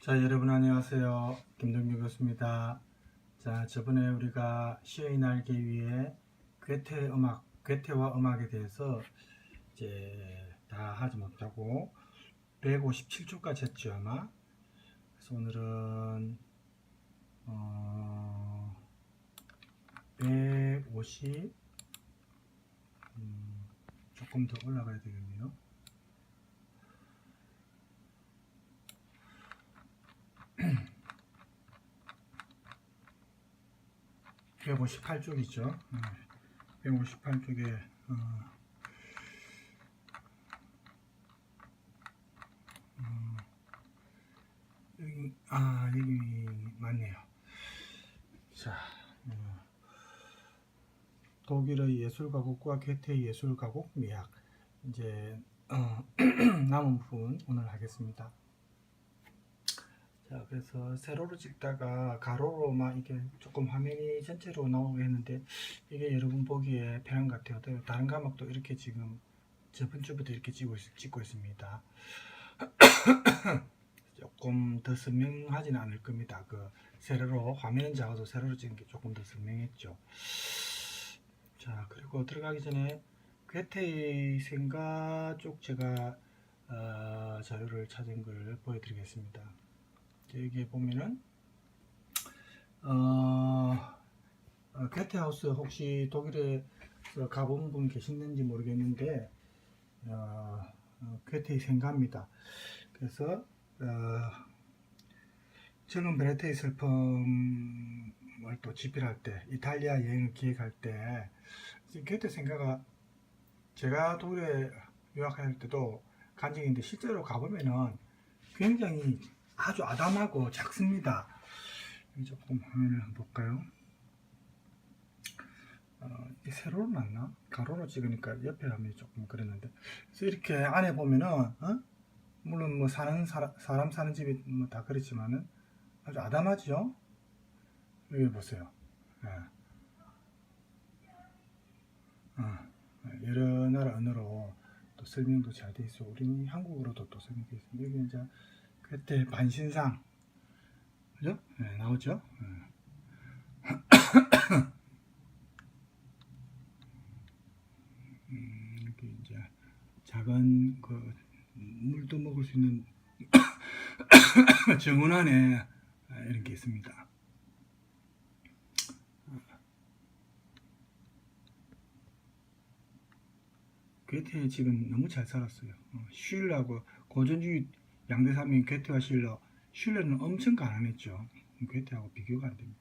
자, 여러분 안녕하세요. 김동규 교수입니다. 자, 저번에 우리가 시의 날개 위에 괴테와 음악에 대해서 이제 다 하지 못하고 157쪽까지 했죠, 아마. 그래서 오늘은 150 조금 더 올라가야 되겠네요. 158쪽이죠. 158쪽에 여기 맞네요. 자, 독일의 예술가곡과 괴테의 예술가곡 미학 이제 남은 부분 오늘 하겠습니다. 자, 그래서 세로로 찍다가 가로로만 이게 조금 화면이 전체로 나오게 했는데 이게 여러분 보기에 편한 것 같아요. 다른 과목도 이렇게 지금 저번 주부터 이렇게 찍고 있습니다. 조금 더 선명하지는 않을 겁니다. 그 세로로 화면은 작아도 세로로 찍은 게 조금 더 선명했죠. 자, 그리고 들어가기 전에 괴테의 생가 쪽 제가 자료를 찾은 걸 보여드리겠습니다. 여기 보면은 괴테하우스 혹시 독일에 가본 분 계시는지 모르겠는데 괴테의 생가입니다. 그래서 젊은 베네테의 슬픔을 또 집필할 때 이탈리아 여행을 기획할 때 괴테 생가가 제가 독일에 유학할 때도 간 적이 있는데 실제로 가보면은 굉장히 아주 아담하고 작습니다. 조금 화면을 한번 볼까요? 세로로 놨나? 가로로 찍으니까 옆에 화면이 조금 그랬는데 그래서 이렇게 안에 보면은 물론 뭐 사람 사는 집이 뭐 다 그렇지만은 아주 아담하죠. 여기 보세요. 여러 나라 언어로 또 설명도 잘 돼 있어. 우리 한국어로도 또 설명돼 있습니다. 여기 이제 그때 반신상, 그죠? 네, 나오죠. 이렇게 이제 작은 그 물도 먹을 수 있는 정원 안에 이런 게 있습니다. 괴테 지금 너무 잘 살았어요. 슐러하고 고전주의 양대산맥 괴테와 슐러는 엄청 가난했죠. 괴테하고 비교가 안 됩니다.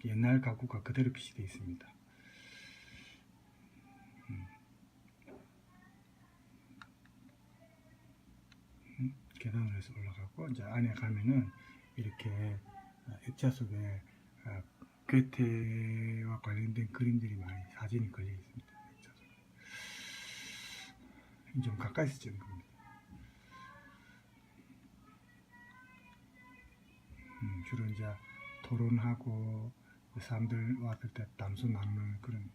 옛날 가구가 그대로 비치되어 있습니다. 계단을 해서 올라가고 이제 안에 가면은 이렇게 액자 속에 괴테와 관련된 그림들이 많이 사진이 걸려 있습니다. 액자 속에. 좀 가까이서 찍은 겁니다. 주로 이제 토론하고 사람들 왔을 때 담소 나누는 그런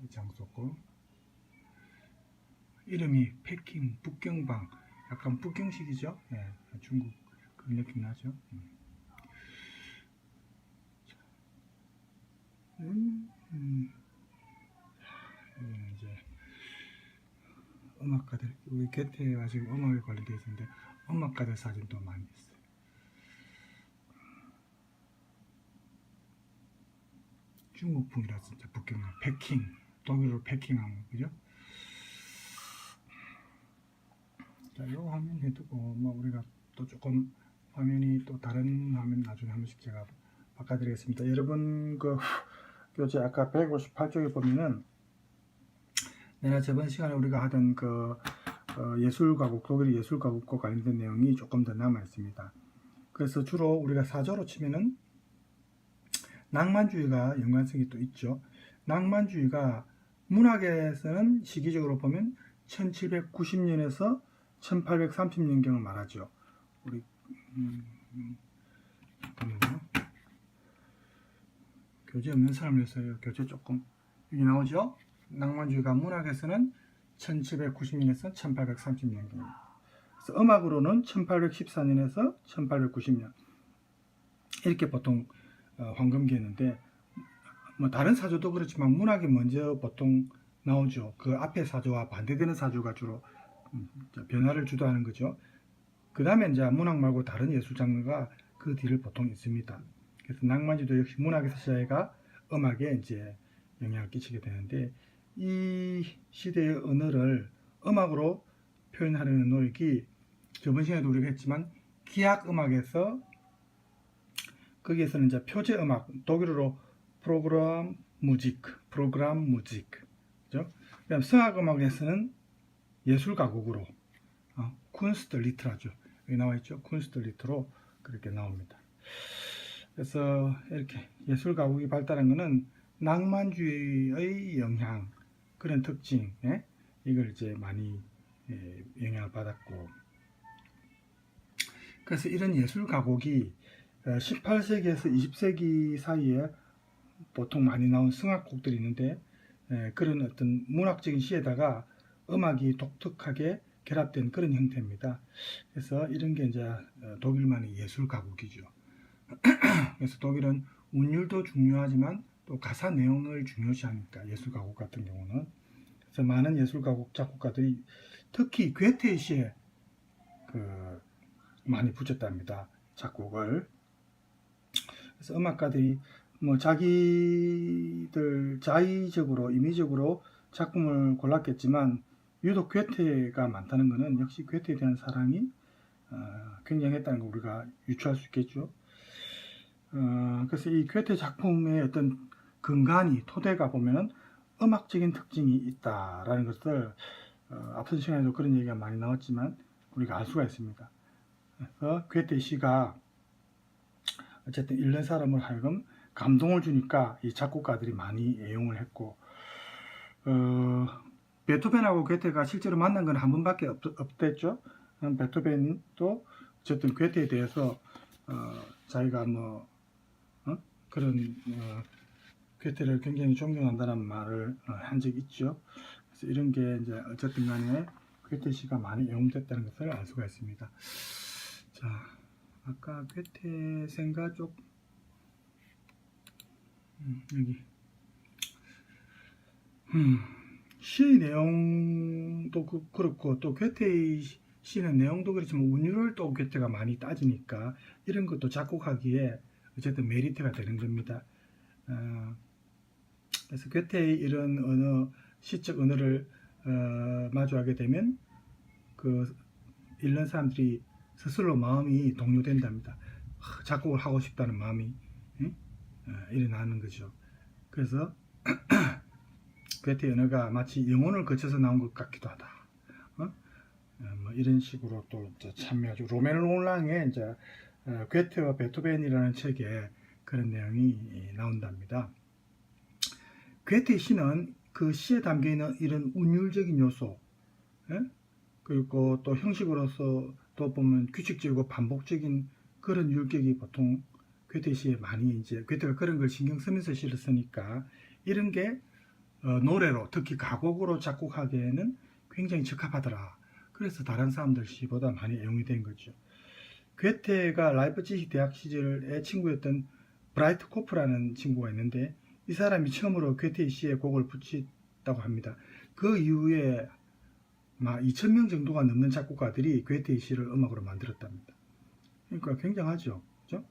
장소고, 이름이 패킹 북경방, 약간 북경식이죠. 네, 중국 그런 느낌 나죠. 여기는 이제 음악가들, 우리 괴테와 지금 음악에 관련되어 있는데 음악가들 사진도 많이 있어요. 중국풍이라 진짜 북경방, 패킹, 독일어로 패킹하면 그죠? 자, 이 화면 해두고 뭐 우리가 또 조금 화면이 또 다른 화면 나중에 한 번씩 제가 바꿔드리겠습니다. 여러분 그 교재 아까 158쪽에 보면은 내가 저번 시간에 우리가 하던 그 예술가곡, 독일 예술가곡과 관련된 내용이 조금 더 남아 있습니다. 그래서 주로 우리가 사조로 치면은 낭만주의가 연관성이 또 있죠. 낭만주의가 문학에서는 시기적으로 보면 1790년에서 1830년경을 말하죠. 우리 잠깐만요. 교재 없는 사람을 위해서 교재 조금 여기 나오죠. 낭만주의가 문학에서는 1790년에서 1830년경. 그래서 음악으로는 1814년에서 1890년 이렇게 보통 황금기였는데 뭐 다른 사조도 그렇지만 문학이 먼저 보통 나오죠. 그 앞에 사조와 반대되는 사조가 주로 변화를 주도하는 거죠. 그 다음에 이제 문학 말고 다른 예술 장르가 그 뒤를 보통 있습니다. 그래서 낭만주도 역시 문학에서 시작해가 음악에 이제 영향을 끼치게 되는데 이 시대의 언어를 음악으로 표현하려는 노력이 저번 시간에도 우리가 했지만 기악 음악에서 거기에서는 이제 표제 음악, 독일어로 프로그램 무직, 그죠? 그다음 성악 음악에서는 예술 가곡으로 쿤스트 리트라죠. 여기 나와 있죠. 쿤스트 리트로 그렇게 나옵니다. 그래서 이렇게 예술 가곡이 발달한 것은 낭만주의의 영향, 그런 특징, 이걸 이제 많이 영향을 받았고, 그래서 이런 예술 가곡이 18세기에서 20세기 사이에 보통 많이 나온 성악곡들이 있는데 그런 어떤 문학적인 시에다가 음악이 독특하게 결합된 그런 형태입니다. 그래서 이런 게 이제 독일만의 예술 가곡이죠. 그래서 독일은 운율도 중요하지만 또 가사 내용을 중요시하니까 예술 가곡 같은 경우는 그래서 많은 예술 가곡 작곡가들이 특히 괴테의 시에 많이 붙였답니다. 작곡을. 그래서 음악가들이 뭐 자기들 자의적으로 임의적으로 작품을 골랐겠지만 유독 괴테가 많다는 것은 역시 괴테에 대한 사랑이 굉장했다는 걸 우리가 유추할 수 있겠죠. 그래서 이 괴테 작품의 어떤 근간이 토대가 보면은 음악적인 특징이 있다라는 것을 앞선 시간에도 그런 얘기가 많이 나왔지만 우리가 알 수가 있습니다. 그래서 괴테 시가 어쨌든 읽는 사람을 하여금 감동을 주니까 이 작곡가들이 많이 애용을 했고 베토벤하고 괴테가 실제로 만난 건 한 번밖에 없댔죠. 베토벤도 어쨌든 괴테에 대해서 자기가 그런 괴테를 굉장히 존경한다는 말을 한 적이 있죠. 그래서 이런 게 이제 어쨌든 간에 괴테 시가 많이 애용됐다는 것을 알 수가 있습니다. 자, 아까 괴테 생가 쪽 여기 시의 내용도 그렇고 또 괴테의 시는 내용도 그렇지만 운율을 또 괴테가 많이 따지니까 이런 것도 작곡하기에 어쨌든 메리트가 되는 겁니다. 그래서 괴테의 이런 언어, 시적 언어를 마주하게 되면 그 읽는 사람들이 스스로 마음이 동요된답니다. 작곡을 하고 싶다는 마음이 일어나는 거죠. 그래서 괴테 언어가 마치 영혼을 거쳐서 나온 것 같기도 하다. 뭐 이런 식으로 또 참여하죠. 로멜 롤랑의 이제 괴테와 베토벤이라는 책에 그런 내용이 나온답니다. 괴테 시는 그 시에 담겨 있는 이런 운율적인 요소, 그리고 또 형식으로서 또 보면 규칙적이고 반복적인 그런 율격이 보통 괴테 시에 많이 이제 괴테가 그런 걸 신경 쓰면서 시를 쓰니까 이런 게 노래로 특히 가곡으로 작곡하기에는 굉장히 적합하더라. 그래서 다른 사람들 시보다 많이 애용이 된 거죠. 괴테가 라이프치히 대학 시절의 친구였던 브라이트 코프라는 친구가 있는데 이 사람이 처음으로 괴테 시에 곡을 붙였다고 합니다. 그 이후에 2,000명 정도가 넘는 작곡가들이 괴테 시를 음악으로 만들었답니다. 그러니까 굉장하죠. 그죠?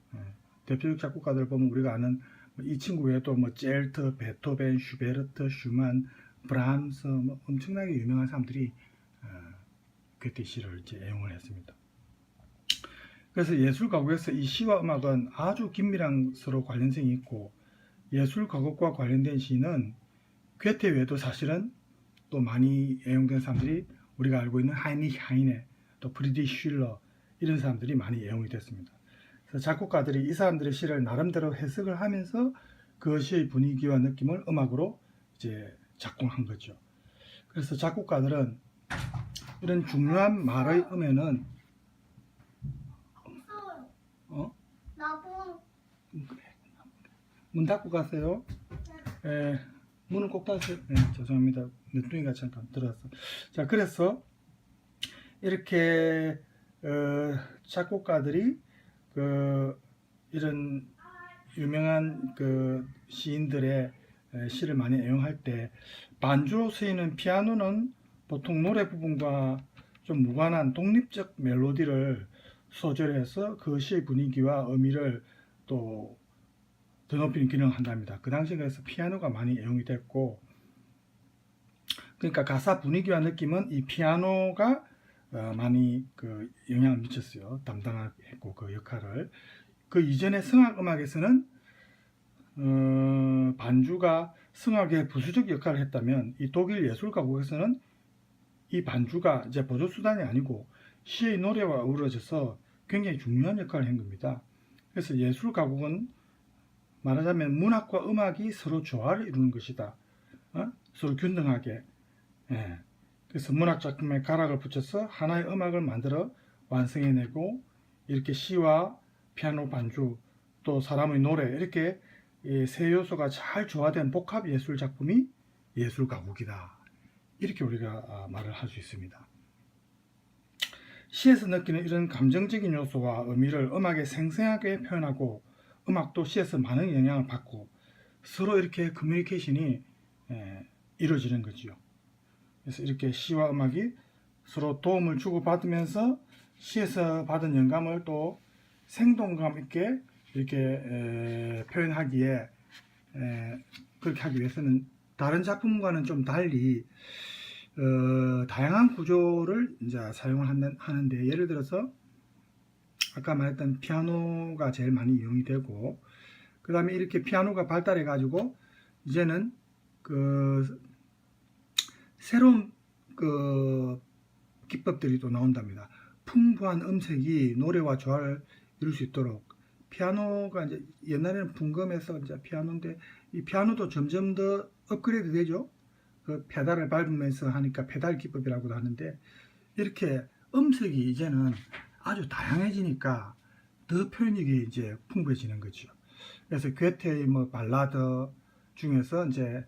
대표적 작곡가들 보면 우리가 아는 이 친구 외에도 젤트, 베토벤, 슈베르트, 슈만, 브람스 엄청나게 유명한 사람들이 괴테 시를 이제 애용을 했습니다. 그래서 예술 가곡에서 이 시와 음악은 아주 긴밀한 서로 관련성이 있고 예술 가곡과 관련된 시는 괴테 외에도 사실은 또 많이 애용된 사람들이 우리가 알고 있는 하이니히 하이네, 또 프리드리히 슐러 이런 사람들이 많이 애용이 됐습니다. 그래서 작곡가들이 이 사람들의 시를 나름대로 해석을 하면서 그 시의 분위기와 느낌을 음악으로 이제 작곡한 거죠. 그래서 작곡가들은 이런 중요한 말의 음에는 문 닫고 가세요. 문을 꼭 닫으세요. 죄송합니다. 늦둥이가 잠깐 들어왔어. 자, 그래서 이렇게 작곡가들이 그 이런 유명한 그 시인들의 시를 많이 애용할 때 반주로 쓰이는 피아노는 보통 노래 부분과 좀 무관한 독립적 멜로디를 소절해서 그 시의 분위기와 의미를 또 더 높이는 기능을 한답니다. 그 당시에 그래서 피아노가 많이 애용이 됐고, 그러니까 가사 분위기와 느낌은 이 피아노가 많이 그 영향을 미쳤어요. 담당했고 그 역할을. 그 이전의 성악 음악에서는 반주가 성악의 부수적 역할을 했다면 이 독일 예술 가곡에서는 이 반주가 이제 보조 수단이 아니고 시의 노래와 어우러져서 굉장히 중요한 역할을 한 겁니다. 그래서 예술 가곡은 말하자면 문학과 음악이 서로 조화를 이루는 것이다. 서로 균등하게. 예. 그래서 문학 작품에 가락을 붙여서 하나의 음악을 만들어 완성해내고, 이렇게 시와 피아노 반주 또 사람의 노래, 이렇게 세 요소가 잘 조화된 복합 예술 작품이 예술 가곡이다. 이렇게 우리가 말을 할 수 있습니다. 시에서 느끼는 이런 감정적인 요소와 의미를 음악에 생생하게 표현하고, 음악도 시에서 많은 영향을 받고 서로 이렇게 커뮤니케이션이 이루어지는 거죠. 그래서 이렇게 시와 음악이 서로 도움을 주고받으면서 시에서 받은 영감을 또 생동감 있게 이렇게 표현하기에, 그렇게 하기 위해서는 다른 작품과는 좀 달리 다양한 구조를 이제 사용을 하는데, 예를 들어서 아까 말했던 피아노가 제일 많이 이용이 되고, 그 다음에 이렇게 피아노가 발달해 가지고 이제는 그 새로운 그 기법들이 또 나온답니다. 풍부한 음색이 노래와 조화를 이룰 수 있도록, 피아노가 이제 옛날에는 풍금해서 이제 피아노인데, 이 피아노도 점점 더 업그레이드 되죠. 그 페달을 밟으면서 하니까 페달 기법이라고도 하는데, 이렇게 음색이 이제는 아주 다양해지니까 더 표현력이 이제 풍부해지는 거죠. 그래서 괴테의 뭐 발라드 중에서 이제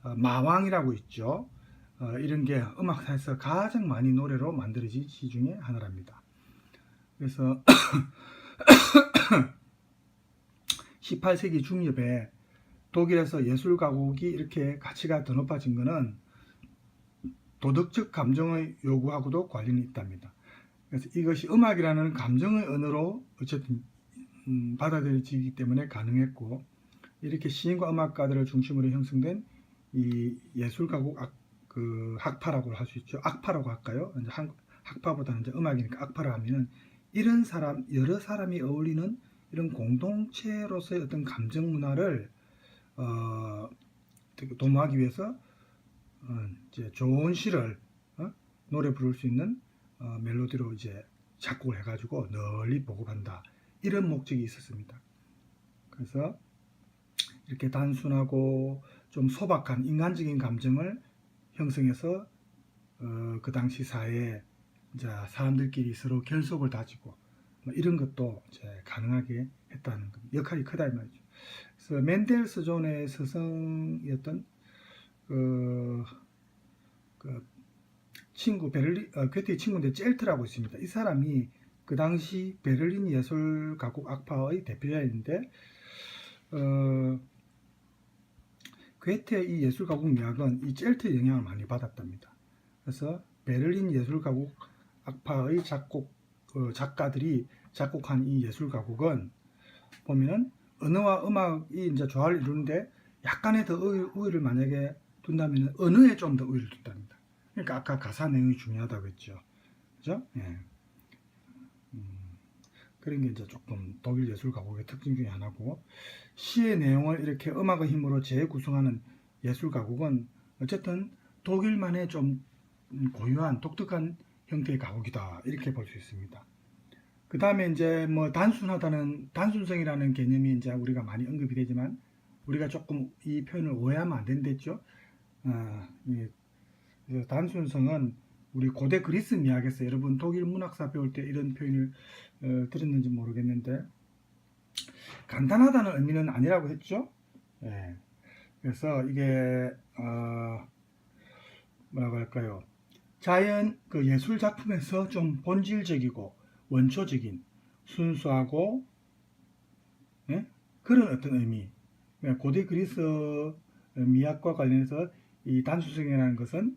마왕이라고 있죠. 이런 게 음악사에서 가장 많이 노래로 만들어진 시 중에 하나랍니다. 그래서 18세기 중엽에 독일에서 예술 가곡이 이렇게 가치가 더 높아진 것은 도덕적 감정의 요구하고도 관련이 있답니다. 그래서 이것이 음악이라는 감정의 언어로 어쨌든 받아들여지기 때문에 가능했고, 이렇게 시인과 음악가들을 중심으로 형성된 이 예술 가곡 그 학파라고 할 수 있죠. 악파라고 할까요? 이제 학파보다는 이제 음악이니까 악파라 하면은 이런 사람, 여러 사람이 어울리는 이런 공동체로서의 어떤 감정 문화를 도모하기 위해서 이제 좋은 시를 노래 부를 수 있는 멜로디로 이제 작곡을 해가지고 널리 보급한다, 이런 목적이 있었습니다. 그래서 이렇게 단순하고 좀 소박한 인간적인 감정을 형성해서 그 당시 사회에 이제 사람들끼리 서로 결속을 다지고 뭐 이런 것도 이제 가능하게 했다는 역할이 크다 이 말이죠. 그래서 멘델스존의 스승이었던 그 친구 괴테의 친구인데 젤트라고 있습니다. 이 사람이 그 당시 베를린 예술 가곡 악파의 대표자인데, 괴테의 이 예술 가곡 미학은 이 젤트의 영향을 많이 받았답니다. 그래서 베를린 예술 가곡 악파의 작가들이 작곡한 이 예술 가곡은 보면은 언어와 음악이 이제 조화를 이루는데 약간의 더 우위를 만약에 둔다면 언어에 좀 더 우위를 둔답니다. 그러니까 아까 가사 내용이 중요하다고 했죠. 그죠? 예. 그런 게 이제 조금 독일 예술 가곡의 특징 중에 하나고, 시의 내용을 이렇게 음악의 힘으로 재구성하는 예술 가곡은 어쨌든 독일만의 좀 고유한 독특한 형태의 가곡이다, 이렇게 볼 수 있습니다. 그 다음에 이제 뭐 단순성이라는 개념이 이제 우리가 많이 언급이 되지만, 우리가 조금 이 표현을 오해하면 안 된댔죠. 단순성은 우리 고대 그리스 미학에서, 여러분 독일 문학사 배울 때 이런 표현을 들었는지 모르겠는데, 간단하다는 의미는 아니라고 했죠. 예. 그래서 이게 뭐라고 할까요? 자연 그 예술 작품에서 좀 본질적이고 원초적인 순수하고 예? 그런 어떤 의미. 고대 그리스 미학과 관련해서 이 단순성이라는 것은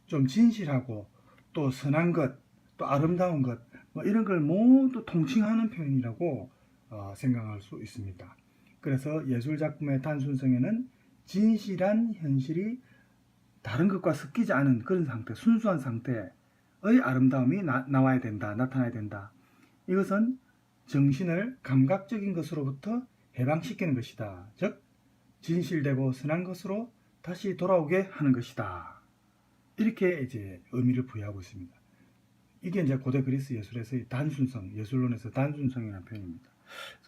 좀 진실하고 또 선한 것, 또 아름다운 것, 뭐 이런 걸 모두 통칭하는 표현이라고 생각할 수 있습니다. 그래서 예술 작품의 단순성에는 진실한 현실이 다른 것과 섞이지 않은 그런 상태, 순수한 상태의 아름다움이 나와야 된다, 나타나야 된다. 이것은 정신을 감각적인 것으로부터 해방시키는 것이다. 즉, 진실되고 선한 것으로 다시 돌아오게 하는 것이다. 이렇게 이제 의미를 부여하고 있습니다. 이게 이제 고대 그리스 예술에서의 단순성, 예술론에서 단순성이라는 표현입니다.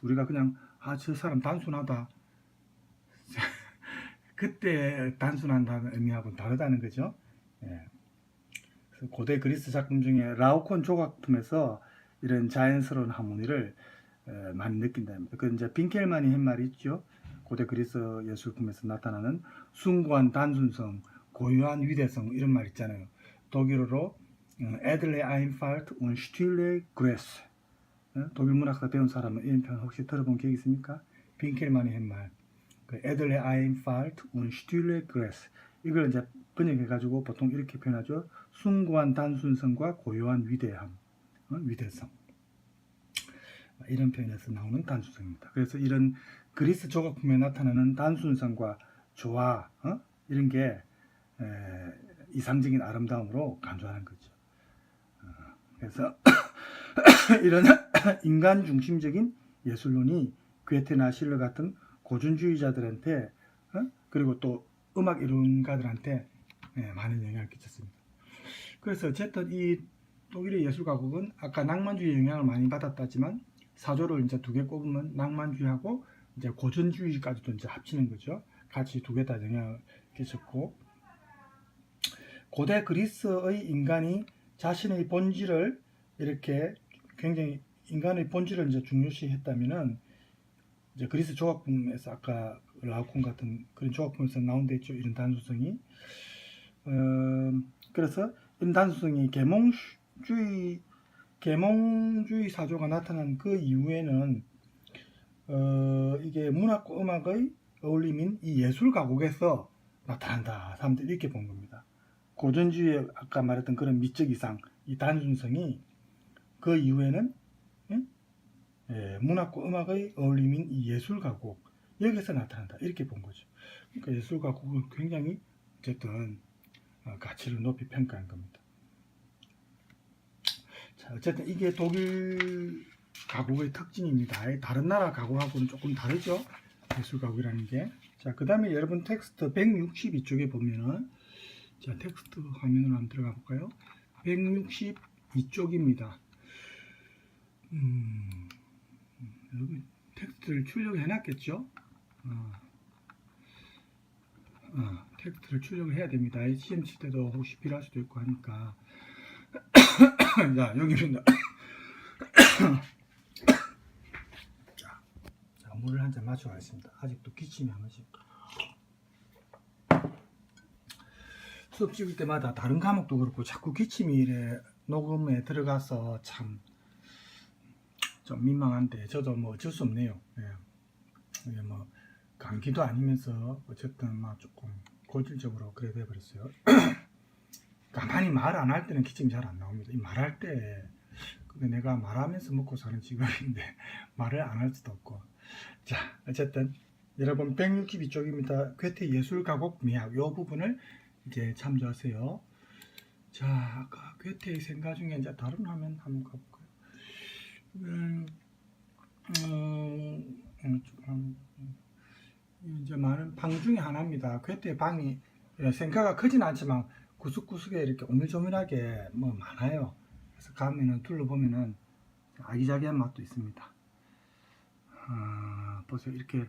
우리가 그냥 저 사람 단순하다. 그때 단순한다는 의미하고는 다르다는 거죠. 예. 고대 그리스 작품 중에 라오콘 조각품에서 이런 자연스러운 하모니를 많이 느낀다. 그 이제 빈켈만이 한 말이 있죠. 고대 그리스 예술품에서 나타나는 숭고한 단순성, 고유한 위대성 이런 말 있잖아요. 독일어로 Edle Einfalt und stille Größe. 독일 문학사 배운 사람은 이런 표현 혹시 들어본 기억 있습니까? 빈켈만이 한 말. Edle Einfalt und stille Größe. 이걸 이제 번역해가지고 보통 이렇게 표현하죠. 숭고한 단순성과 고요한 위대함, 위대성. 이런 표현에서 나오는 단순성입니다. 그래서 이런 그리스 조각품에 나타나는 단순성과 조화, 이런 게 이상적인 아름다움으로 간주하는 거죠. 그래서 이런 인간 중심적인 예술론이 괴테나 실러 같은 고전주의자들한테 그리고 또 음악 이론가들한테 많은 영향을 끼쳤습니다. 그래서 어쨌든 이 독일의 예술 가곡은 아까 낭만주의 영향을 많이 받았다지만 사조를 이제 두 개 꼽으면 낭만주의하고 이제 고전주의까지도 이제 합치는 거죠. 같이 두 개 다 영향을 끼쳤고, 고대 그리스의 인간이 자신의 본질을 이렇게 굉장히 인간의 본질을 이제 중요시 했다면은 이제 그리스 조각품에서 아까 라오콘 같은 그런 조각품에서 나온 데 있죠. 이런 단순성이. 그래서 이런 단순성이 계몽주의 사조가 나타난 그 이후에는 이게 문학과 음악의 어울림인 이 예술 가곡에서 나타난다. 사람들이 이렇게 본 겁니다. 고전주의의 아까 말했던 그런 미적 이상, 이 단순성이 그 이후에는 문학과 음악의 어울림인 이 예술 가곡 여기서 나타난다. 이렇게 본 거죠. 그러니까 예술 가곡은 굉장히 어쨌든 가치를 높이 평가한 겁니다. 자, 어쨌든 이게 독일 가곡의 특징입니다. 다른 나라 가곡하고는 조금 다르죠. 예술 가곡이라는 게. 자, 그 다음에 여러분 텍스트 162쪽에 보면은, 자, 텍스트 화면으로 한번 들어가 볼까요? 162쪽입니다. 여기 텍스트를 출력해 놨겠죠? 텍스트를 출력을 해야 됩니다. 시험 칠 때도 혹시 필요할 수도 있고 하니까. 자, 여기입니다. 자, 물을 한 잔 마셔가겠습니다. 아직도 기침이 한 번씩. 수업 찍을 때마다 다른 과목도 그렇고 자꾸 기침이 이래 녹음에 들어가서 참 좀 민망한데 저도 뭐 어쩔 수 없네요. 이게 뭐 감기도 아니면서 어쨌든 막 조금 골질적으로 그래 돼 버렸어요. 가만히 말 안 할 때는 기침이 잘 안 나옵니다. 이 말할 때 근데 내가 말하면서 먹고 사는 직업인데 말을 안 할 수도 없고. 자, 어쨌든 여러분 162쪽입니다. 괴테 예술 가곡 미학 요 부분을 이제 참조하세요. 자, 아까 괴테의 생각 중에 이제 다른 화면 한번 가볼까요? 이제 많은 방 중에 하나입니다. 괴테의 방이 생가가 크진 않지만 구석구석에 이렇게 오밀조밀하게 뭐 많아요. 그래서 가면은 둘러보면은 아기자기한 맛도 있습니다. 보세요. 이렇게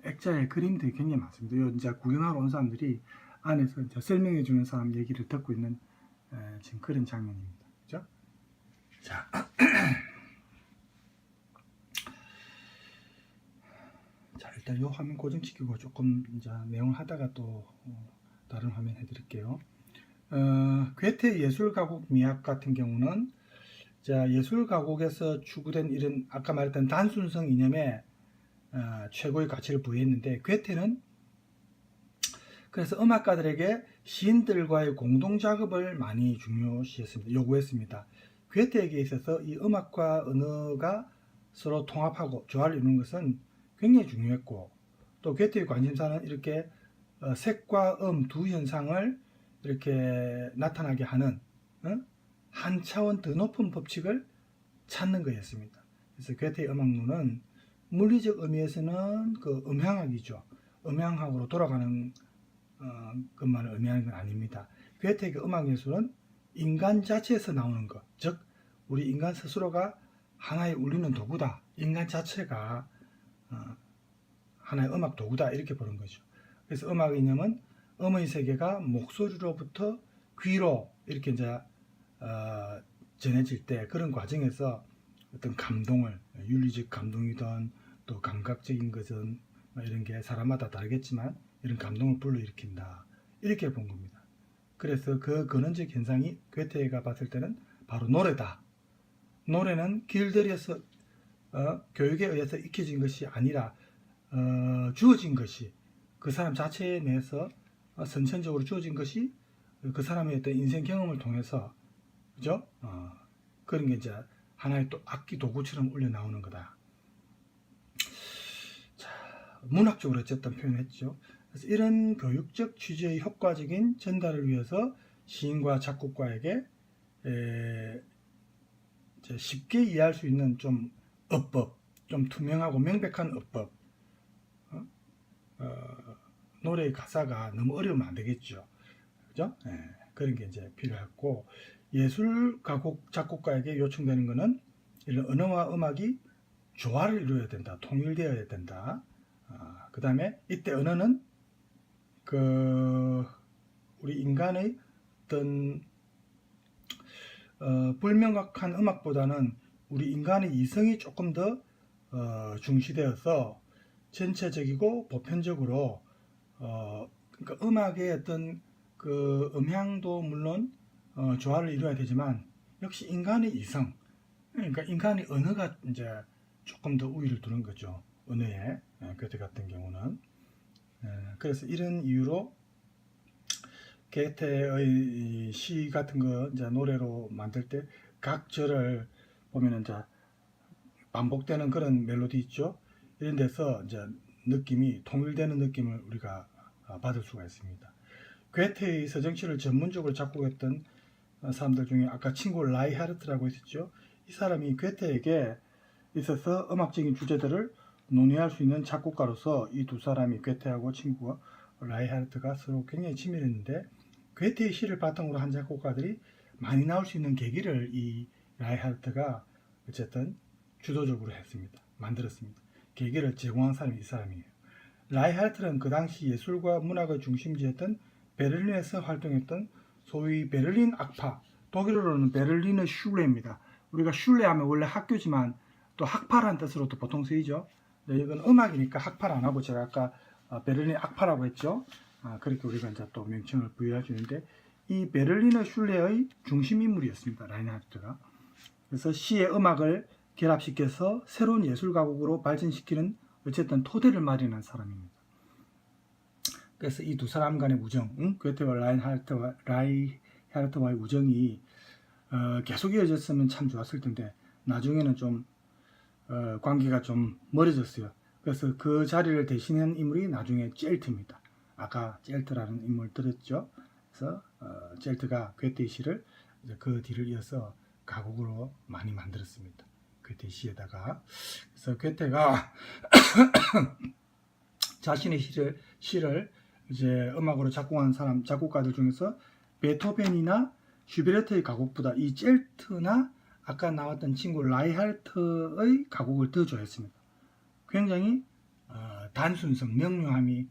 액자의 그림들이 굉장히 많습니다. 이제 구경하러 온 사람들이 안에서 이제 설명해 주는 사람 얘기를 듣고 있는 지금 그런 장면입니다. 그죠? 자. 자, 일단 이 화면 고정시키고 조금 이제 내용을 하다가 또 다른 화면 해드릴게요. 괴테 예술 가곡 미학 같은 경우는 자, 예술 가곡에서 추구된 이런 아까 말했던 단순성 이념에 최고의 가치를 부여했는데 괴테는 그래서 음악가들에게 시인들과의 공동 작업을 많이 중요시했습니다. 요구했습니다. 괴테에게 있어서 이 음악과 언어가 서로 통합하고 조화를 이루는 것은 굉장히 중요했고, 또 괴테의 관심사는 이렇게 색과 두 현상을 이렇게 나타나게 하는 한 차원 더 높은 법칙을 찾는 거였습니다. 그래서 괴테의 음악론은 물리적 의미에서는 그 음향학이죠. 음향학으로 돌아가는 것만을 의미하는 건 아닙니다. 괴테의 음악 예술은 인간 자체에서 나오는 것, 즉 우리 인간 스스로가 하나의 울리는 도구다. 인간 자체가 하나의 음악 도구다, 이렇게 보는 거죠. 그래서 음악 이념은 음의 세계가 목소리로부터 귀로 이렇게 이제 전해질 때 그런 과정에서 어떤 감동을, 윤리적 감동이든 또 감각적인 것은 이런 게 사람마다 다르겠지만 이런 감동을 불러일으킨다, 이렇게 본 겁니다. 그래서 그 근원적 현상이 괴테가 봤을 때는 바로 노래다. 노래는 길들여서 교육에 의해서 익혀진 것이 아니라 주어진 것이, 그 사람 자체에 내서 선천적으로 주어진 것이 그 사람의 어떤 인생 경험을 통해서, 그죠? 그런 게 이제 하나의 또 악기 도구처럼 울려 나오는 거다. 자, 문학적으로 어쨌든 표현했죠. 그래서 이런 교육적 취지의 효과적인 전달을 위해서 시인과 작곡가에게 쉽게 이해할 수 있는 좀 어법, 좀 투명하고 명백한 어법, 노래의 가사가 너무 어려우면 안 되겠죠. 그죠? 그런 게 이제 필요했고, 예술 가곡 작곡가에게 요청되는 것은 이런 언어와 음악이 조화를 이루어야 된다, 통일되어야 된다. 그 다음에 이때 언어는 우리 인간의 어떤 불명확한 음악보다는 우리 인간의 이성이 조금 더 중시되어서 전체적이고 보편적으로 그러니까 음악의 어떤 그 음향도 물론 조화를 이루어야 되지만 역시 인간의 이성, 그러니까 인간의 언어가 이제 조금 더 우위를 두는 거죠. 언어에 괴테 같은 경우는. 그래서 이런 이유로 괴테의 시 같은 거 이제 노래로 만들 때 각 절을 보면은 이제 반복되는 그런 멜로디 있죠. 이런 데서 이제 느낌이 통일되는 느낌을 우리가 받을 수가 있습니다. 괴테의 서정치를 전문적으로 작곡했던 사람들 중에 아까 친구 라이하르트라고 있었죠. 이 사람이 괴테에게 있어서 음악적인 주제들을 논의할 수 있는 작곡가로서 이 두 사람이, 괴테하고 친구 라이하르트가 서로 굉장히 친밀했는데, 괴테의 시를 바탕으로 한 작곡가들이 많이 나올 수 있는 계기를 이 라이하르트가 어쨌든 주도적으로 했습니다. 만들었습니다. 계기를 제공한 사람이 이 사람이에요. 라이하르트는 그 당시 예술과 문학의 중심지였던 베를린에서 활동했던 소위 베를린 악파, 독일어로는 베를린의 슐레입니다. 우리가 슐레 하면 원래 학교지만 또 학파라는 뜻으로도 보통 쓰이죠. 이건 음악이니까 학파를 안 하고 제가 아까 베를린 악파라고 했죠. 그렇게 우리가 이제 또 명칭을 부여할 수 있는데, 이 베를린의 슐레의 중심 인물이었습니다. 라이하르트가. 그래서 시의 음악을 결합시켜서 새로운 예술 가곡으로 발전시키는 어쨌든 토대를 마련한 사람입니다. 그래서 이 두 사람 간의 우정, 괴테와 라이하르트와의 우정이 계속 이어졌으면 참 좋았을 텐데 나중에는 좀 관계가 좀 멀어졌어요. 그래서 그 자리를 대신한 인물이 나중에 젤트입니다. 아까 젤트라는 인물 들었죠? 그래서 젤트가 괴테의 시를 그 뒤를 이어서 가곡으로 많이 만들었습니다. 괴테의 시에다가. 그래서 괴테가 자신의 시를 이제 음악으로 작곡한 사람, 작곡가들 중에서 베토벤이나 슈베르트의 가곡보다 이 젤트나 아까 나왔던 친구 라이하르트의 가곡을 더 좋아했습니다. 굉장히 단순성, 명료함이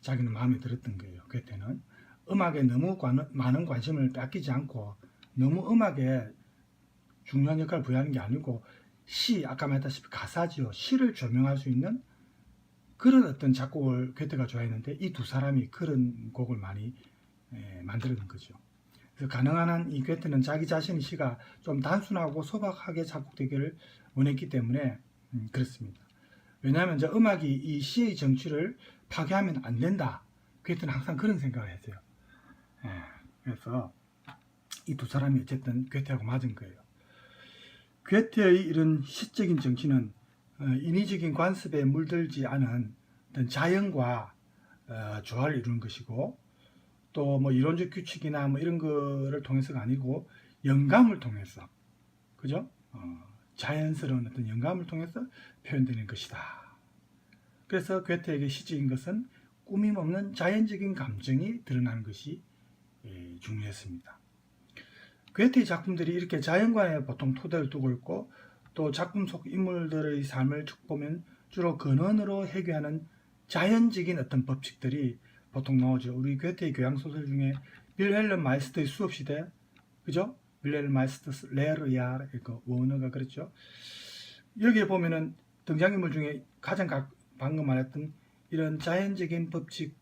자기는 마음에 들었던 거예요. 그때는 음악에 너무 많은 관심을 뺏기지 않고 너무 음악에 중요한 역할을 부여하는 게 아니고 시, 아까 말했다시피 가사지요. 시를 조명할 수 있는 그런 어떤 작곡을 괴테가 좋아했는데 이 두 사람이 그런 곡을 많이 만들어낸 거죠. 그래서 가능한 한 이 괴테는 자기 자신의 시가 좀 단순하고 소박하게 작곡되기를 원했기 때문에 그렇습니다. 왜냐하면 이제 음악이 이 시의 정취를 파괴하면 안 된다. 괴테는 항상 그런 생각을 했어요. 예, 그래서 이 두 사람이 어쨌든 괴테하고 맞은 거예요. 괴테의 이런 시적인 정치는 인위적인 관습에 물들지 않은 어떤 자연과 조화를 이루는 것이고, 또 뭐 이론적 규칙이나 뭐 이런 거를 통해서가 아니고 영감을 통해서, 그죠? 자연스러운 어떤 영감을 통해서 표현되는 것이다. 그래서 괴테에게 시적인 것은 꾸밈없는 자연적인 감정이 드러나는 것이 중요했습니다. 괴테의 작품들이 이렇게 자연관에 보통 토대를 두고 있고, 또 작품 속 인물들의 삶을 쭉 보면 주로 근원으로 해결하는 자연적인 어떤 법칙들이 보통 나오죠. 우리 괴테의 교양소설 중에 빌헬름 마이스터의 수업시대, 그죠? 빌헬름 마이스터 레르야, 원어가 그랬죠. 여기에 보면은 등장인물 중에 가장 방금 말했던 이런 자연적인 법칙,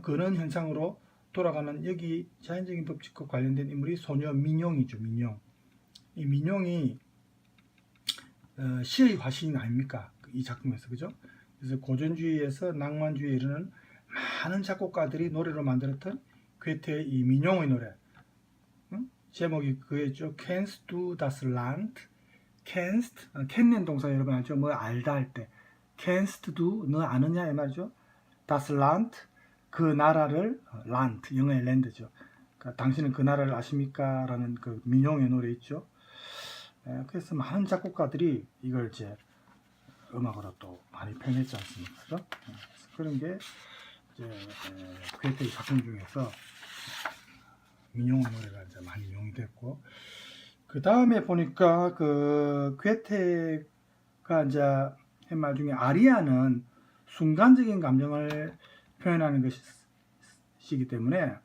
근원 현상으로 돌아가는 여기 자연적인 법칙과 관련된 인물이 소녀 민용이죠. 민용. 이 민용이 시의 화신 아닙니까? 이 작품에서, 그죠? 그래서 고전주의에서 낭만주의에 이르는 많은 작곡가들이 노래로 만들었던 괴테의 이 민용의 노래. 제목이 그였죠. Kennst du das Land? Kennst, 캔낸 동사 여러분 알죠? 뭐 알다 할 때. Kennst du, 너 아느냐 이 말이죠. Das Land, 그 나라를, Land, 영어의 land죠. 그러니까 당신은 그 나라를 아십니까? 라는 그 민용의 노래 있죠. 그래서 많은 작곡가들이 이걸 이제 음악으로 또 많이 표현했지 않습니까? 그죠? 그런 게 이제 괴테의 작품 중에서 민용의 노래가 이제 많이 이용이 됐고, 그 다음에 보니까 그 괴테가 이제 한 말 중에 아리아는 순간적인 감정을 표현하는 것이기 때문에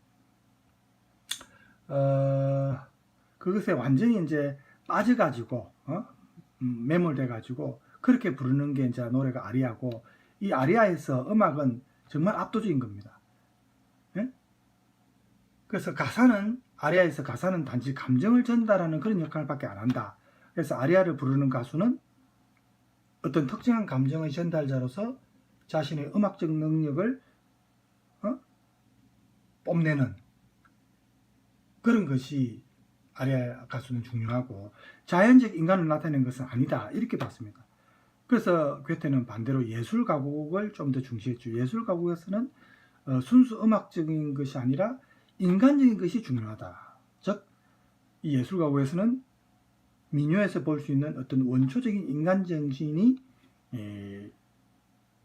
그것에 완전히 이제 빠져가지고 매몰돼가지고 그렇게 부르는 게 이제 노래가 아리아고, 이 아리아에서 음악은 정말 압도적인 겁니다. 예? 그래서 아리아에서 가사는 단지 감정을 전달하는 그런 역할밖에 안 한다. 그래서 아리아를 부르는 가수는 어떤 특정한 감정의 전달자로서 자신의 음악적 능력을 뽐내는 그런 것이 아리아 가수는 중요하고, 자연적 인간을 나타내는 것은 아니다, 이렇게 봤습니다. 그래서 괴테는 반대로 예술 가곡을 좀 더 중시했죠. 예술 가곡에서는 순수 음악적인 것이 아니라 인간적인 것이 중요하다. 즉, 이 예술 가곡에서는 민요에서 볼 수 있는 어떤 원초적인 인간 정신이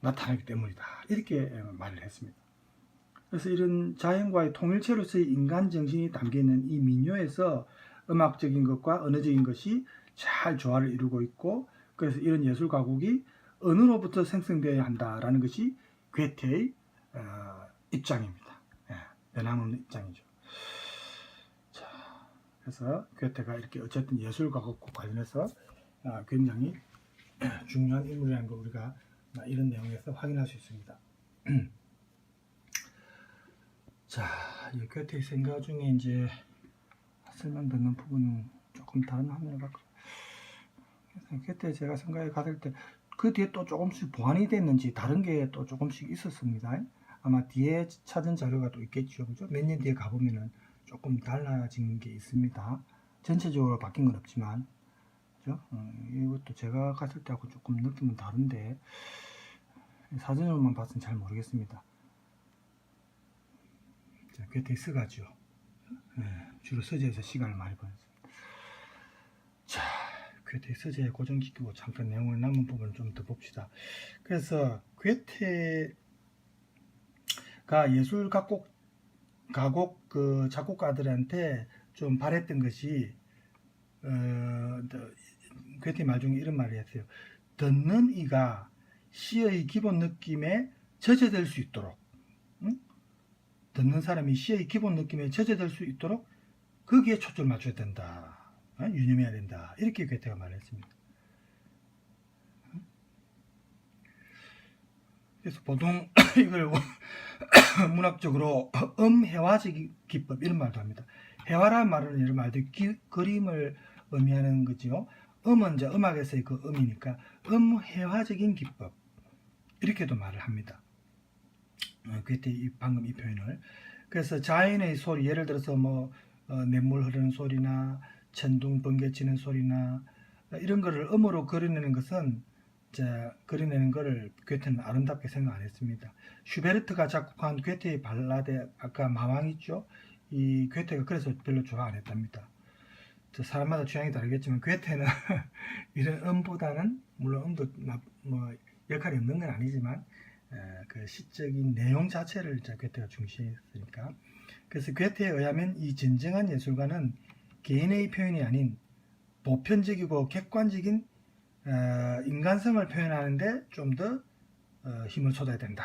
나타나기 때문이다, 이렇게 말을 했습니다. 그래서 이런 자연과의 통일체로서의 인간 정신이 담겨있는 이 민요에서 음악적인 것과 언어적인 것이 잘 조화를 이루고 있고, 그래서 이런 예술 가곡이 언어로부터 생성되어야 한다라는 것이 괴테의 입장입니다. 변함없는 입장이죠. 자, 그래서 괴테가 이렇게 어쨌든 예술 가곡과 관련해서 굉장히 중요한 인물이라는 걸 우리가 이런 내용에서 확인할 수 있습니다. 자, 이 괴테의 생각 중에 이제 설명듣는 부분은 조금 다른 화면을 갖고, 괴테 제가 생각에 갔을 때 그 뒤에 또 조금씩 보완이 됐는지 다른 게 또 조금씩 있었습니다. 아마 뒤에 찾은 자료가 또 있겠죠, 그죠? 몇 년 뒤에 가보면은 조금 달라진 게 있습니다. 전체적으로 바뀐 건 없지만, 그죠? 이것도 제가 갔을 때하고 조금 느낌은 다른데 사진으로만 봤으면 잘 모르겠습니다. 괴테의 서가죠. 주로 서재에서 시간을 많이 보냈습니다. 자, 괴테의 서재에 고정시키고 잠깐 내용을 남은 부분을 좀 더 봅시다. 그래서 괴테가 예술 가곡 그 작곡가들한테 좀 바랬던 것이 괴테 말 중에 이런 말을 했어요. 듣는 이가 시의 기본 느낌에 젖어들 수 있도록, 듣는 사람이 시의 기본 느낌에 젖어들 수 있도록 거기에 초점을 맞춰야 된다, 유념해야 된다, 이렇게 괴테가 말했습니다. 그래서 보통 이걸 문학적으로 음해화적 기법 이런 말도 합니다. 해화라는 말은 여러분 알듯 그림을 의미하는 거죠. 음은 이제 음악에서의 그 음이니까 음해화적인 기법 이렇게도 말을 합니다. 그때 방금 이 표현을. 그래서 자연의 소리, 예를 들어서 뭐 냇물 흐르는 소리나 천둥 번개 치는 소리나 이런 거를 음으로 그려내는 것은 그려내는 거를 괴테는 아름답게 생각 안 했습니다. 슈베르트가 작곡한 괴테의 발라드 아까 마왕 있죠? 이 괴테가 그래서 별로 좋아 안 했답니다. 사람마다 취향이 다르겠지만 괴테는 이런 음보다는 물론 음도 뭐 역할이 없는 건 아니지만 그 시적인 내용 자체를 괴테가 중시했으니까. 그래서 괴테에 의하면 이 진정한 예술가는 개인의 표현이 아닌 보편적이고 객관적인 인간성을 표현하는데 좀 더 힘을 쏟아야 된다.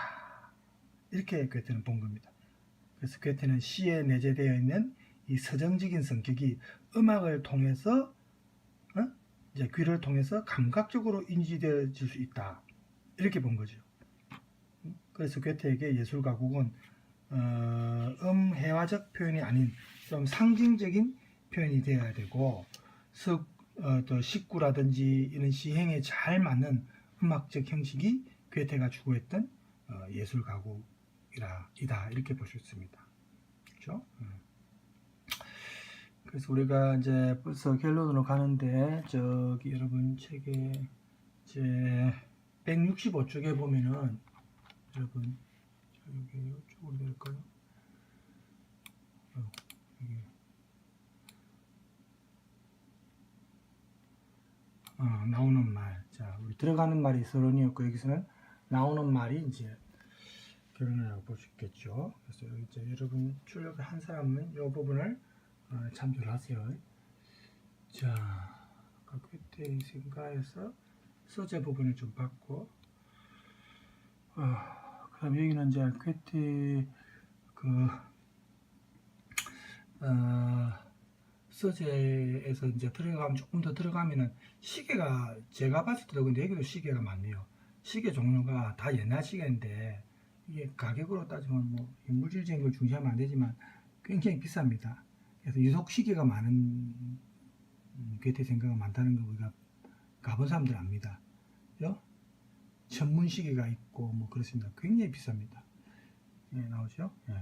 이렇게 괴테는 본 겁니다. 그래서 괴테는 시에 내재되어 있는 이 서정적인 성격이 음악을 통해서 이제 귀를 통해서 감각적으로 인지되어질 수 있다. 이렇게 본 거죠. 그래서 괴테에게 예술 가곡은 음해화적 표현이 아닌 좀 상징적인 표현이 되어야 되고 또 식구라든지 이런 시행에 잘 맞는 음악적 형식이 괴테가 추구했던 예술 가곡이다 이렇게 볼 수 있습니다. 그렇죠? 그래서 우리가 이제 벌써 결론으로 가는데 저기 여러분 책에 이제 165쪽에 보면은 여러분 여기 이쪽으로 될까요? 여기. 나오는 말. 자, 우리 들어가는 말이 서론이었고 여기서는 나오는 말이 이제 결론이라고 볼 수 있겠죠. 그래서 여기 이제 여러분 출력을 한 사람은 이 부분을 참조를 하세요. 자, 그때 생각해서 소재 부분을 좀 봤고, 그다음 여기는 이제 퀘티 소재에서 이제 들어가면 조금 더 들어가면은 시계가 제가 봤을 때도 근데 여기도 시계가 많네요. 시계 종류가 다 옛날 시계인데 이게 가격으로 따지면 뭐 물질적인 걸 중시하면 안 되지만 굉장히 비쌉니다. 그래서 유속 시계가 많은 괴테 생각가 많다는 거 우리가 가본 사람들 압니다. 그죠? 전문 시계가 있고 뭐 그렇습니다. 굉장히 비쌉니다. 예, 나오죠? 예.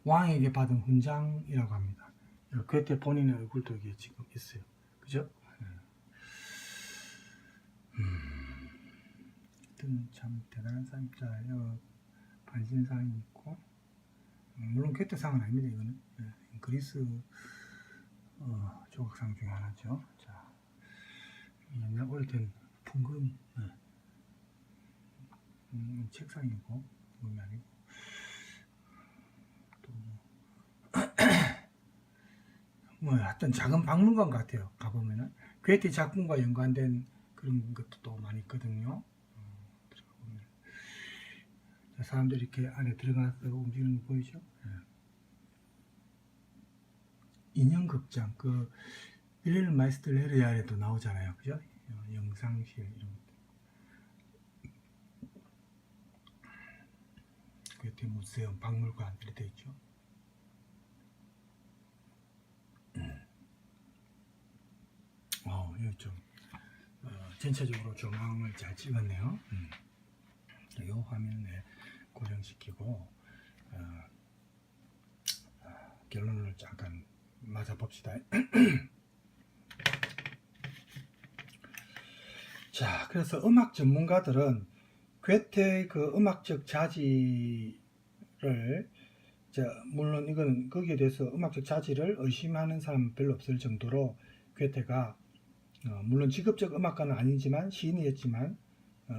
왕에게 받은 훈장이라고 합니다. 괴테 본인의 얼굴도 여기 지금 있어요. 그죠? 참 대단한 사람입니다. 반신상이 있고, 물론 괴테상은 아닙니다. 이거는 그리스 조각상 중에 하나죠. 자, 옛날 오래된 풍금 책상이고 풍금이 아니고 또 뭐 하여튼 작은 박물관 같아요. 가보면은 괴테 작품과 연관된 그런 것도 또 많이 있거든요. 사람들이 이렇게 안에 들어가서 움직이는 거 보이죠? 인형극장, 그 빌헬름 마이스터레르야에도 나오잖아요, 그죠? 영상실 이런 것들. 괴테 무세움, 박물관 이렇게 돼 있죠. 이거 좀 전체적으로 조망을 잘 찍었네요. 이 화면에 고정시키고 결론을 잠깐 맞아 봅시다. 자, 그래서 음악 전문가들은 괴테의 그 음악적 자질을 물론 이건 거기에 대해서 음악적 자질을 의심하는 사람은 별로 없을 정도로 괴테가 물론 직업적 음악가는 아니지만 시인이었지만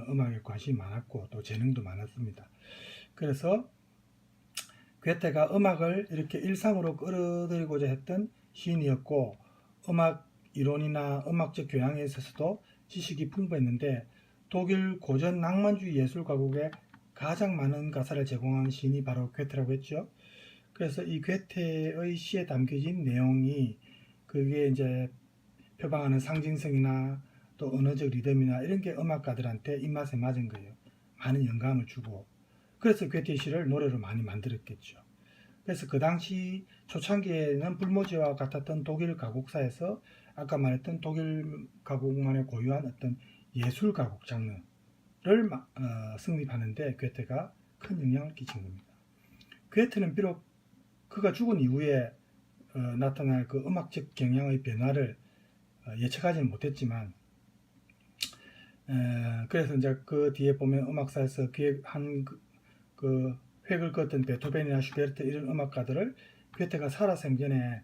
음악에 관심이 많았고 또 재능도 많았습니다. 그래서 괴테가 음악을 이렇게 일상으로 끌어들이고자 했던 시인이었고 음악 이론이나 음악적 교양에 있어서도 지식이 풍부했는데 독일 고전 낭만주의 예술 가곡에 가장 많은 가사를 제공한 시인이 바로 괴테라고 했죠. 그래서 이 괴테의 시에 담겨진 내용이 그게 이제 표방하는 상징성이나 또 언어적 리듬이나 이런 게 음악가들한테 입맛에 맞은 거예요. 많은 영감을 주고 그래서 괴테 시를 노래로 많이 만들었겠죠. 그래서 그 당시 초창기에는 불모지와 같았던 독일 가곡사에서 아까 말했던 독일 가곡만의 고유한 어떤 예술 가곡 장르를 성립하는데 괴테가 큰 영향을 끼친 겁니다. 괴테는 비록 그가 죽은 이후에 나타날 그 음악적 경향의 변화를 예측하지는 못했지만, 그래서 이제 그 뒤에 보면 음악사에서 기획한 그 획을 그었던 베토벤이나 슈베르트 이런 음악가들을 괴테가 살아생전에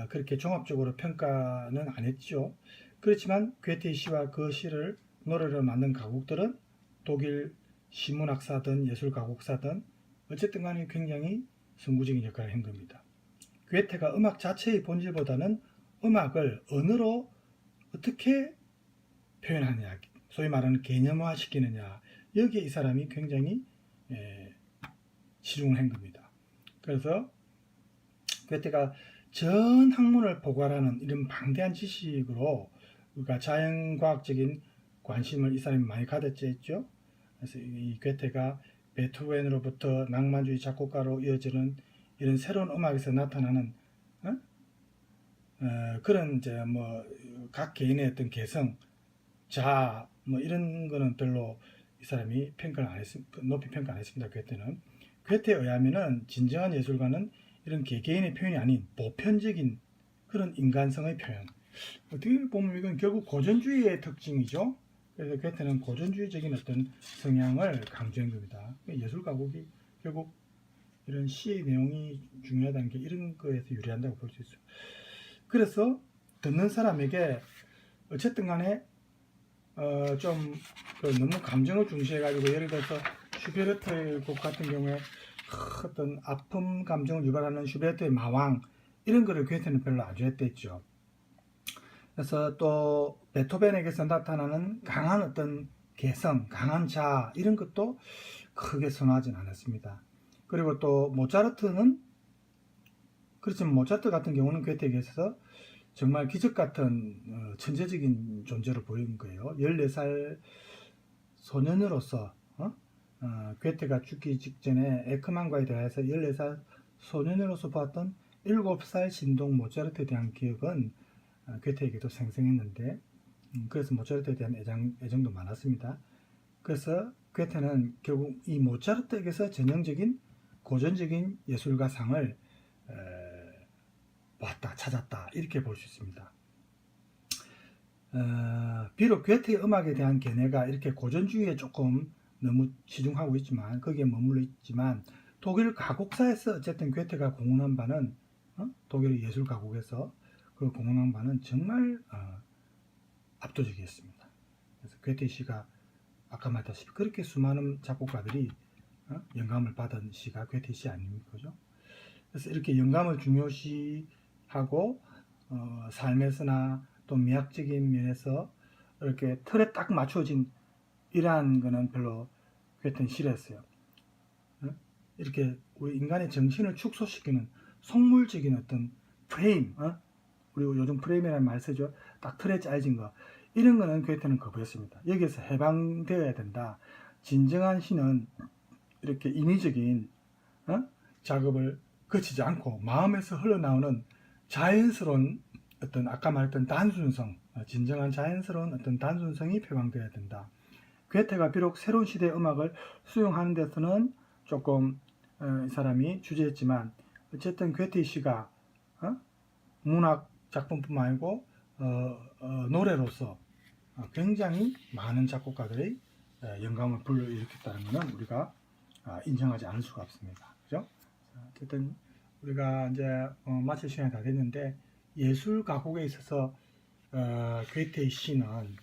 그렇게 종합적으로 평가는 안 했죠. 그렇지만 괴테의 시와 그 시를 노래로 만든 가곡들은 독일 시문학사든 예술 가곡사든 어쨌든 간에 굉장히 선구적인 역할을 한 겁니다. 괴테가 음악 자체의 본질보다는 음악을 언어로 어떻게 표현하느냐, 소위 말하는 개념화 시키느냐, 여기에 이 사람이 굉장히 치중을 한 겁니다. 그래서 괴테가 전 학문을 포괄하는 이런 방대한 지식으로 우리가 자연과학적인 관심을 이 사람이 많이 가졌죠. 그래서 이 괴테가 베토벤으로부터 낭만주의 작곡가로 이어지는 이런 새로운 음악에서 나타나는 그런 이제 뭐 각 개인의 어떤 개성, 자아 뭐 이런 거는 별로 이 사람이 평가를 안 했습니다. 높이 평가 안 했습니다. 괴테는. 괴테에 의하면은 진정한 예술가는 이런 개개인의 표현이 아닌 보편적인 그런 인간성의 표현. 어떻게 보면 이건 결국 고전주의의 특징이죠. 그래서 괴테는 고전주의적인 어떤 성향을 강조한 겁니다. 예술 가곡이 결국 이런 시의 내용이 중요하다는 게 이런 거에서 유리한다고 볼 수 있어요. 그래서 듣는 사람에게 어쨌든 간에 좀 너무 감정을 중시해가지고, 예를 들어서 슈베르트의 곡 같은 경우에 어떤 아픔 감정을 유발하는 슈베르트의 마왕 이런 거를 괴테는 별로 안 좋아했댔죠. 그래서 또 베토벤에게서 나타나는 강한 어떤 개성, 강한 자아 이런 것도 크게 선호하진 않았습니다. 그리고 또 모차르트는, 그렇지만 모차르트 같은 경우는 괴테에게 있어서 정말 기적 같은 천재적인 존재로 보이는 거예요. 14살 소년으로서 괴테가 죽기 직전에 에크만과의 대화에서 14살 소년으로서 보았던 7살 신동 모차르트에 대한 기억은 괴테에게도 생생했는데, 그래서 모차르트에 대한 애정도 많았습니다. 그래서 괴테는 결국 이 모차르트에게서 전형적인 고전적인 예술가상을 왔다 찾았다 이렇게 볼 수 있습니다. 비록 괴테의 음악에 대한 견해가 이렇게 고전주의에 조금 너무 치중하고 있지만, 거기에 머물러 있지만, 독일 가곡사에서 어쨌든 괴테가 공헌한 바는 독일 예술 가곡에서 그 공헌한 바는 정말 압도적이었습니다. 그래서 괴테 시가 아까 말했다시피 그렇게 수많은 작곡가들이 영감을 받은 시가 괴테 시 아닙니까? 그죠? 그래서 이렇게 영감을 중요시하고 삶에서나 또 미학적인 면에서 이렇게 틀에 딱 맞춰진 이러한 거는 별로 괴테는 싫어했어요. 이렇게 우리 인간의 정신을 축소시키는 속물적인 어떤 프레임, 그리고 요즘 프레임이라는 말 쓰죠. 딱 틀에 짜여진 거, 이런 거는 괴테는 거부했습니다. 여기에서 해방되어야 된다. 진정한 시는 이렇게 인위적인 작업을 거치지 않고 마음에서 흘러나오는 자연스러운 어떤 아까 말했던 단순성, 진정한 자연스러운 어떤 단순성이 표방되어야 된다. 괴테가 비록 새로운 시대의 음악을 수용하는 데서는 조금 이 사람이 주저했지만, 어쨌든 괴테 시가 문학 작품뿐만 아니고 노래로서 굉장히 많은 작곡가들의 영감을 불러일으켰다는 것은 우리가 인정하지 않을 수가 없습니다. 그죠? 어쨌든 우리가 이제 마칠 시간이 다 됐는데, 예술 가곡에 있어서 괴테의 시는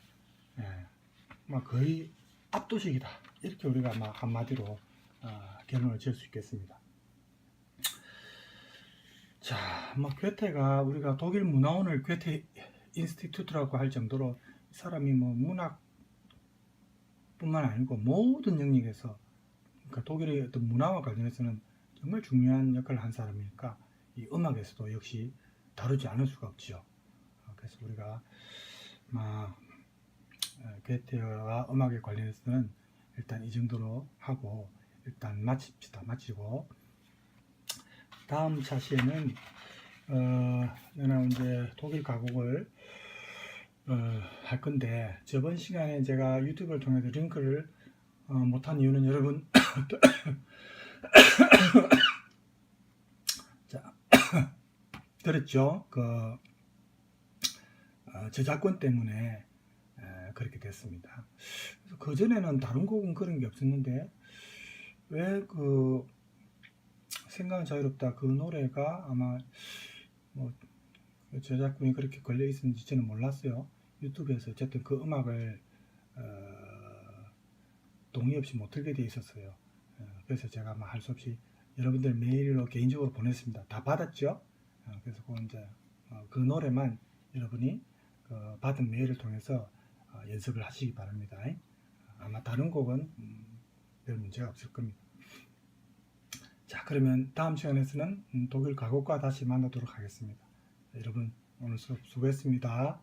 거의 압도적이다 이렇게 우리가 한마디로 결론을 지을 수 있겠습니다. 자, 괴테가 우리가 독일 문화원을 괴테 인스티튜트라고 할 정도로 이 사람이 문학뿐만 아니고 모든 영역에서, 그러니까 독일의 어떤 문화와 관련해서는 정말 중요한 역할을 한 사람이니까 이 음악에서도 역시 다루지 않을 수가 없죠. 그래서 우리가 괴테와 음악에 관련해서는 일단 이 정도로 하고, 일단 마치고 다음 차시에는 저는 이제 독일 가곡을 할 건데, 저번 시간에 제가 유튜브를 통해서 링크를 못한 이유는 여러분 자, 들었죠? 저작권 때문에 그렇게 됐습니다. 그 전에는 다른 곡은 그런 게 없었는데 왜 생각은 자유롭다 그 노래가 아마 뭐 저작권이 그렇게 걸려 있었는지 저는 몰랐어요. 유튜브에서 어쨌든 그 음악을 동의 없이 못 틀게 돼 있었어요. 그래서 제가 할 수 없이 여러분들 메일로 개인적으로 보냈습니다. 다 받았죠? 그래서 이제 그 노래만 여러분이 받은 메일을 통해서 연습을 하시기 바랍니다. 아마 다른 곡은 별 문제가 없을 겁니다. 자, 그러면 다음 시간에서는 독일 가곡과 다시 만나도록 하겠습니다. 여러분 오늘 수업 수고했습니다.